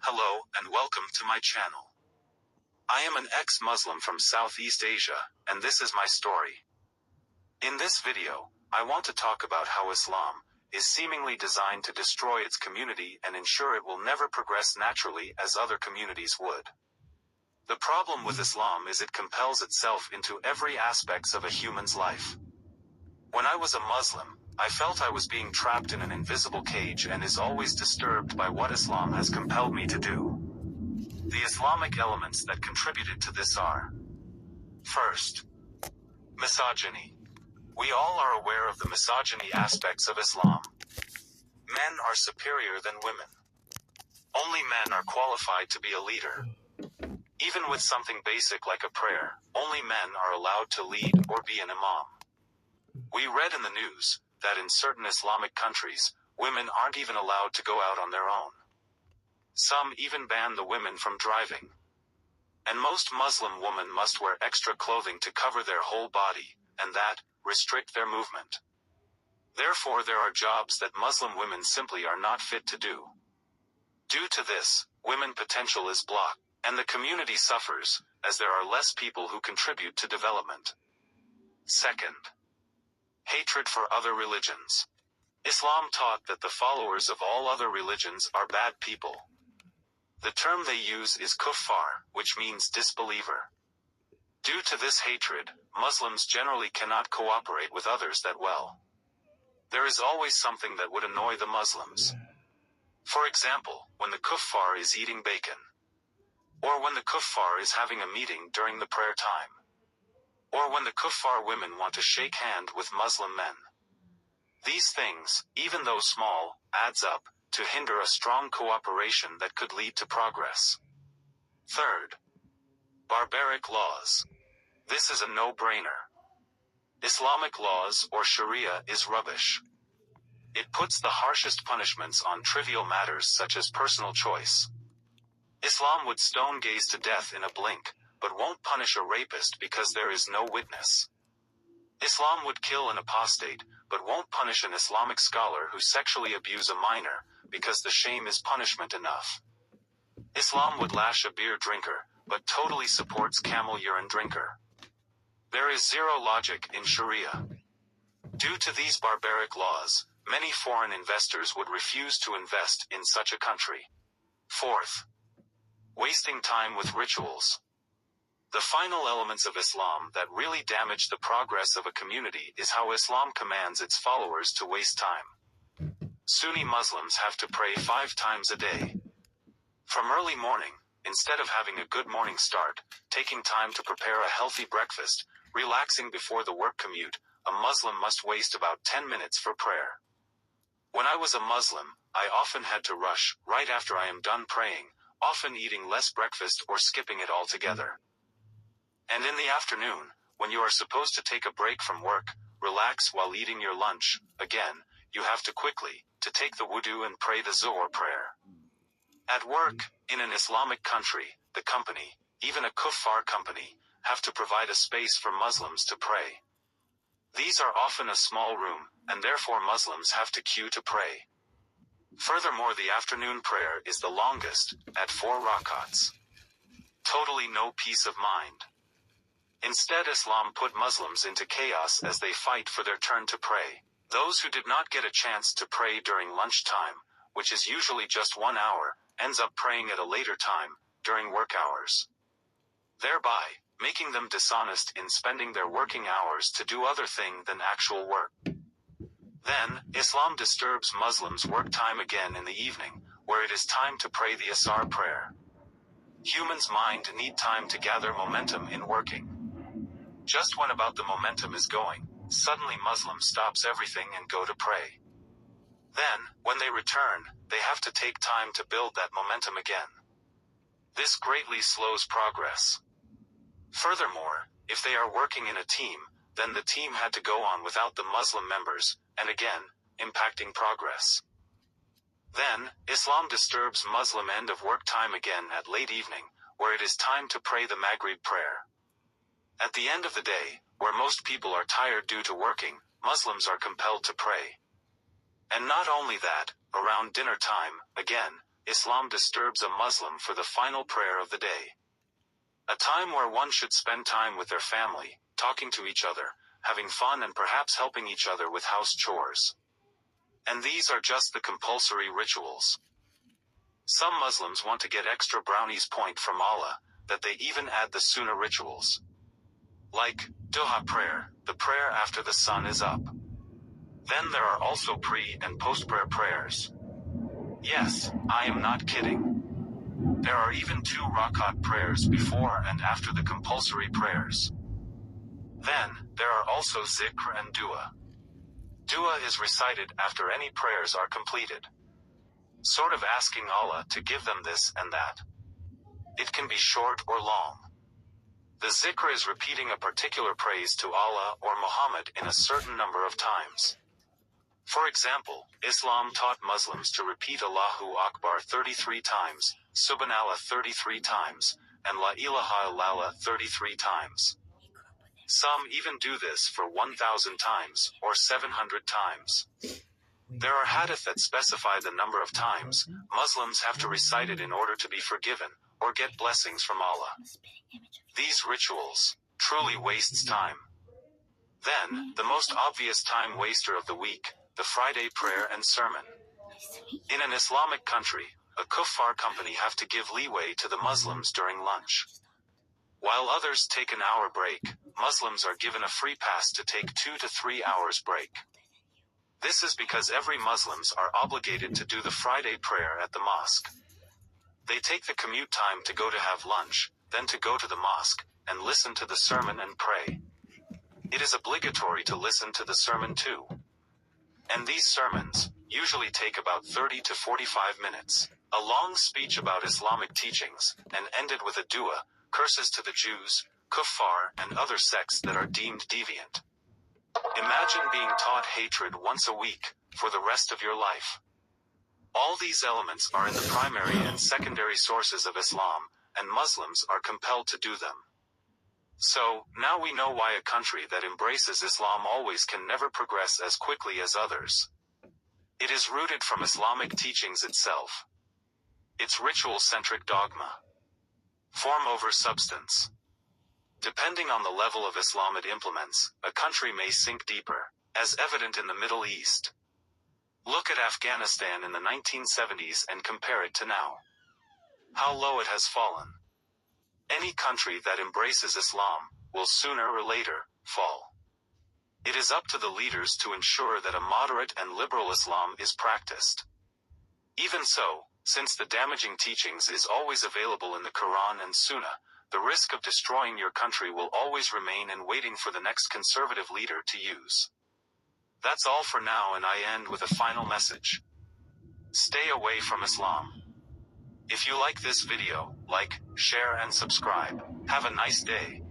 Hello and welcome to my channel. I am an ex-Muslim from Southeast Asia, and this is my story. In this video, I want to talk about how Islam is seemingly designed to destroy its community and ensure it will never progress naturally as other communities would. The problem with Islam is it compels itself into every aspect of a human's life. When I was a Muslim, I felt I was being trapped in an invisible cage and is always disturbed by what Islam has compelled me to do. The Islamic elements that contributed to this are: first, misogyny. We all are aware of the misogyny aspects of Islam. Men are superior than women. Only men are qualified to be a leader. Even with something basic like a prayer, only men are allowed to lead or be an imam. We read in the news that in certain Islamic countries, women aren't even allowed to go out on their own. Some even ban the women from driving. And most Muslim women must wear extra clothing to cover their whole body, and that restrict their movement. Therefore, there are jobs that Muslim women simply are not fit to do. Due to this, women potential is blocked, and the community suffers, as there are less people who contribute to development. Second, hatred for other religions. Islam taught that the followers of all other religions are bad people. The term they use is kuffar, which means disbeliever. Due to this hatred, Muslims generally cannot cooperate with others that well. There is always something that would annoy the Muslims. For example, when the kuffar is eating bacon. Or when the kuffar is having a meeting during the prayer time. Or when the kuffar women want to shake hand with Muslim men. These things, even though small, adds up to hinder a strong cooperation that could lead to progress. Third, barbaric laws. This is a no-brainer. Islamic laws or Sharia is rubbish. It puts the harshest punishments on trivial matters such as personal choice. Islam would stone gays to death in a blink, but won't punish a rapist because there is no witness. Islam would kill an apostate, but won't punish an Islamic scholar who sexually abused a minor, because the shame is punishment enough. Islam would lash a beer drinker, but totally supports camel urine drinker. There is zero logic in Sharia. Due to these barbaric laws, many foreign investors would refuse to invest in such a country. Fourth, wasting time with rituals. The final elements of Islam that really damage the progress of a community is how Islam commands its followers to waste time. Sunni Muslims have to pray 5 times a day. From early morning, instead of having a good morning start, taking time to prepare a healthy breakfast, relaxing before the work commute, a Muslim must waste about 10 minutes for prayer. When I was a Muslim, I often had to rush right after I am done praying, often eating less breakfast or skipping it altogether. And in the afternoon, when you are supposed to take a break from work, relax while eating your lunch, again, you have to quickly to take the wudu and pray the Zuhr prayer. At work, in an Islamic country, the company, even a kuffar company, have to provide a space for Muslims to pray. These are often a small room, and therefore Muslims have to queue to pray. Furthermore, the afternoon prayer is the longest, at 4 rakats. Totally no peace of mind. Instead, Islam put Muslims into chaos as they fight for their turn to pray. Those who did not get a chance to pray during lunchtime, which is usually just 1 hour, ends up praying at a later time, during work hours. Thereby, making them dishonest in spending their working hours to do other thing than actual work. Then, Islam disturbs Muslims' work time again in the evening, where it is time to pray the Asr prayer. Humans' mind need time to gather momentum in working. Just when about the momentum is going, suddenly Muslim stops everything and go to pray. Then, when they return, they have to take time to build that momentum again. This greatly slows progress. Furthermore, if they are working in a team, then the team had to go on without the Muslim members, and again, impacting progress. Then, Islam disturbs Muslim end of work time again at late evening, where it is time to pray the Maghrib prayer. At the end of the day, where most people are tired due to working, Muslims are compelled to pray. And not only that, around dinner time, again, Islam disturbs a Muslim for the final prayer of the day. A time where one should spend time with their family, talking to each other, having fun and perhaps helping each other with house chores. And these are just the compulsory rituals. Some Muslims want to get extra brownies point from Allah, that they even add the Sunnah rituals. Like, Duha prayer, the prayer after the sun is up. Then there are also pre- and post-prayer prayers. Yes, I am not kidding. There are even 2 rakat prayers before and after the compulsory prayers. Then, there are also zikr and dua. Dua is recited after any prayers are completed. Sort of asking Allah to give them this and that. It can be short or long. The zikr is repeating a particular praise to Allah or Muhammad in a certain number of times. For example, Islam taught Muslims to repeat Allahu Akbar 33 times, Subhanallah 33 times, and La ilaha illallah 33 times. Some even do this for 1,000 times, or 700 times. There are hadith that specify the number of times Muslims have to recite it in order to be forgiven, or get blessings from Allah. These rituals truly wastes time. Then, the most obvious time waster of the week, the Friday prayer and sermon. In an Islamic country, a kuffar company have to give leeway to the Muslims during lunch. While others take an hour break, Muslims are given a free pass to take 2 to 3 hours break. This is because every Muslims are obligated to do the Friday prayer at the mosque. They take the commute time to go to have lunch, then to go to the mosque, and listen to the sermon and pray. It is obligatory to listen to the sermon too. And these sermons usually take about 30 to 45 minutes. A long speech about Islamic teachings, and ended with a dua, curses to the Jews, kuffar, and other sects that are deemed deviant. Imagine being taught hatred once a week, for the rest of your life. All these elements are in the primary and secondary sources of Islam, and Muslims are compelled to do them. So, now we know why a country that embraces Islam always can never progress as quickly as others. It is rooted from Islamic teachings itself. It's ritual-centric dogma. Form over substance. Depending on the level of Islam it implements, a country may sink deeper, as evident in the Middle East. Look at Afghanistan in the 1970s and compare it to now. How low it has fallen. Any country that embraces Islam will sooner or later fall. It is up to the leaders to ensure that a moderate and liberal Islam is practiced. Even so, since the damaging teachings is always available in the Quran and Sunnah, the risk of destroying your country will always remain and waiting for the next conservative leader to use. That's all for now, and I end with a final message. Stay away from Islam. If you like this video, like, share and subscribe. Have a nice day.